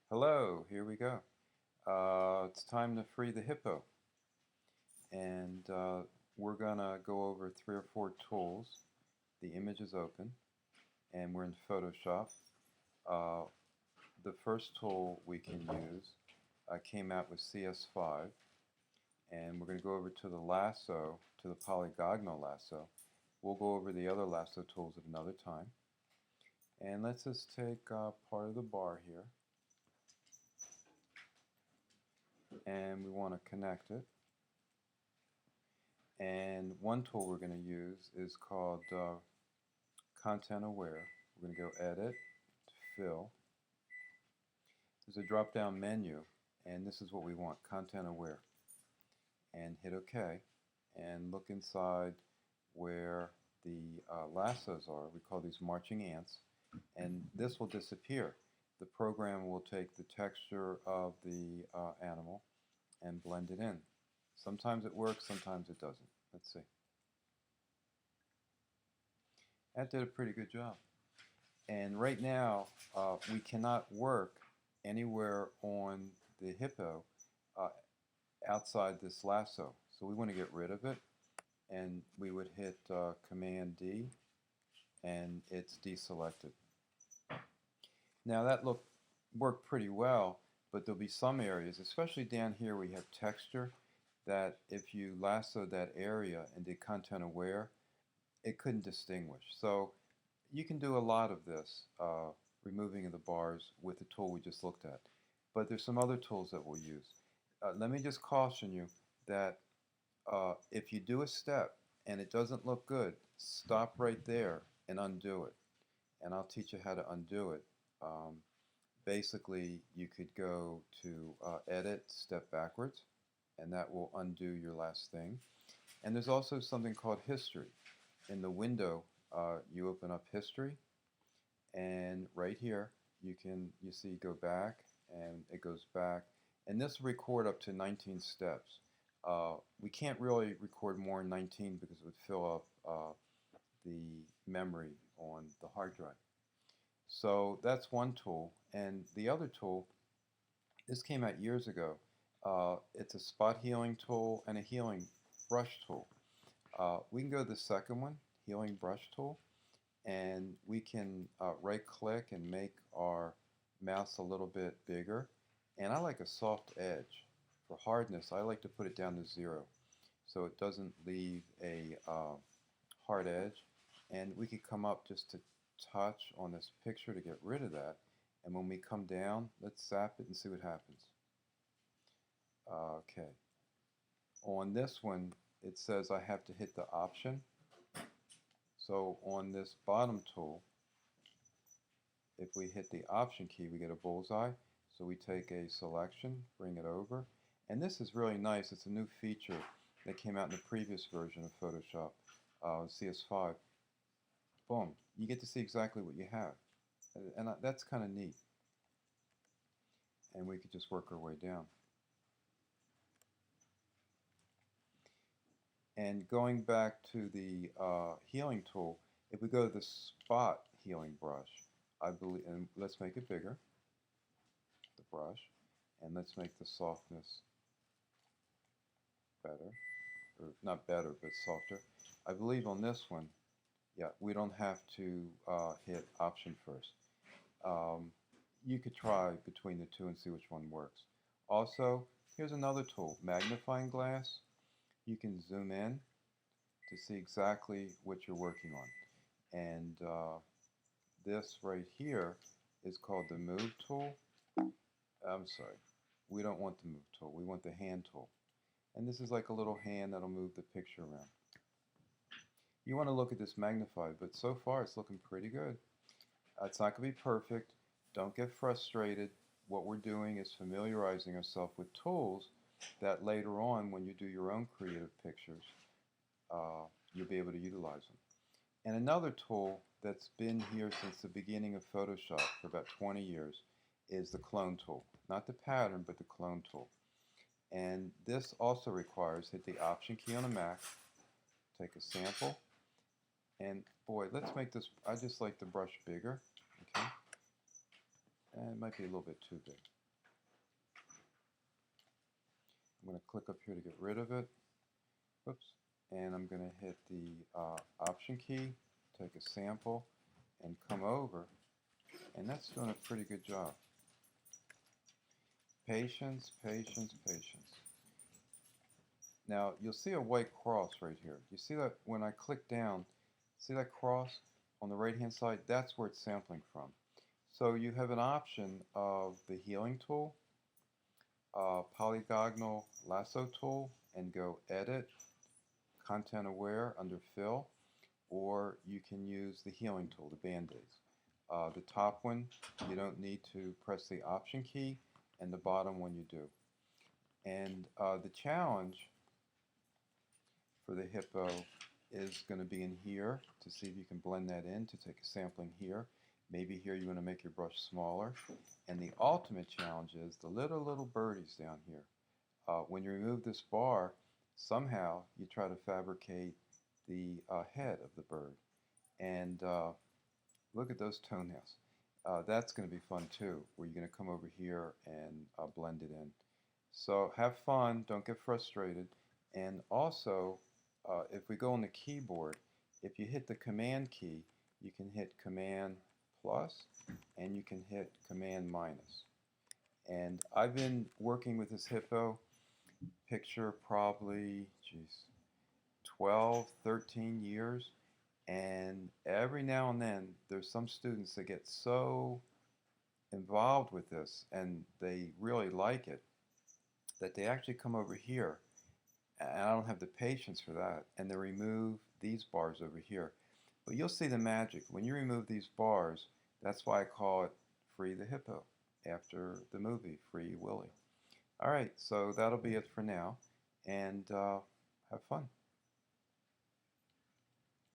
Hello, here we go. It's time to free the hippo. And we're going to go over 3 or 4 tools. The image is open and we're in Photoshop. Uh, the first tool we can use came out with CS5. And we're going to go over to the lasso, to the polygonal lasso. We'll go over the other lasso tools at another time. And let's just take part of the bar here. And we want to connect it. And one tool we're going to use is called Content Aware. We're going to go Edit, Fill. There's a drop down menu, and this is what we want, Content Aware. And hit OK. And look inside where the lassos are. We call these marching ants. And this will disappear. The program will take the texture of the animal and blend it in. Sometimes it works, sometimes it doesn't. Let's see. That did a pretty good job. And right now, we cannot work anywhere on the hippo outside this lasso. So we want to get rid of it. And we would hit Command D, and it's deselected. Now that worked pretty well, but there'll be some areas, especially down here where you have texture, that if you lassoed that area and did content aware, it couldn't distinguish. So you can do a lot of this, removing of the bars with the tool we just looked at. But there's some other tools that we'll use. Let me just caution you that if you do a step and it doesn't look good, stop right there and undo it. And I'll teach you how to undo it. Basically, you could go to Edit, Step Backwards, and that will undo your last thing. And there's also something called History. In the window, you open up History, and right here, you see go back, and it goes back. And this will record up to 19 steps. We can't really record more than 19 because it would fill up the memory on the hard drive. So that's one tool. And the other tool, this came out years ago. It's a spot healing tool and a healing brush tool. We can go to the second one, healing brush tool, and we can right click and make our mouse a little bit bigger. And I like a soft edge. For hardness, I like to put it down to 0 so it doesn't leave a hard edge. And we could come up just to touch on this picture to get rid of that. And when we come down, let's zap it and see what happens. Okay. On this one, it says I have to hit the option. So on this bottom tool, if we hit the option key, we get a bullseye. So we take a selection, bring it over. And this is really nice. It's a new feature that came out in the previous version of Photoshop, CS5. Boom. You get to see exactly what you have. And that's kind of neat. And we could just work our way down. And going back to the healing tool, if we go to the spot healing brush, I believe, and let's make it bigger, the brush, and let's make the softness better, or not better, but softer. I believe on this one, yeah, we don't have to hit option first. You could try between the two and see which one works. Also, here's another tool, magnifying glass. You can zoom in to see exactly what you're working on. And this right here is called the Move tool. I'm sorry, we don't want the Move tool, we want the Hand tool. And this is like a little hand that'll move the picture around. You want to look at this magnified, but so far it's looking pretty good. It's not going to be perfect. Don't get frustrated. What we're doing is familiarizing ourselves with tools that later on, when you do your own creative pictures, you'll be able to utilize them. And another tool that's been here since the beginning of Photoshop for about 20 years is the clone tool. Not the pattern, but the clone tool. And this also requires, hit the option key on a Mac, take a sample, and boy, let's make this, I just like the brush bigger, okay? And it might be a little bit too big. I'm going to click up here to get rid of it. Oops. And I'm going to hit the Option key, take a sample, and come over. And that's doing a pretty good job. Patience, patience, patience. Now, you'll see a white cross right here. You see that when I click down, see that cross on the right-hand side? That's where it's sampling from. So you have an option of the healing tool, polygonal lasso tool, and go Edit, Content Aware under Fill, or you can use the healing tool, the Band-Aids. The top one, you don't need to press the Option key, and the bottom one you do. And the challenge for the Hippo is going to be in here to see if you can blend that in, to take a sampling here. Maybe here you want to make your brush smaller. And the ultimate challenge is the little birdies down here. When you remove this bar, somehow you try to fabricate the head of the bird. And look at those toenails. That's going to be fun too, where you're going to come over here and blend it in. So have fun, don't get frustrated. And also, if we go on the keyboard, if you hit the Command key, you can hit Command plus and you can hit Command minus. And I've been working with this Hippo picture probably, 12, 13 years. And every now and then, there's some students that get so involved with this and they really like it that they actually come over here, and I don't have the patience for that, and they remove these bars over here. But you'll see the magic. When you remove these bars, that's why I call it Free the Hippo, after the movie Free Willy. Alright, so that'll be it for now, and have fun.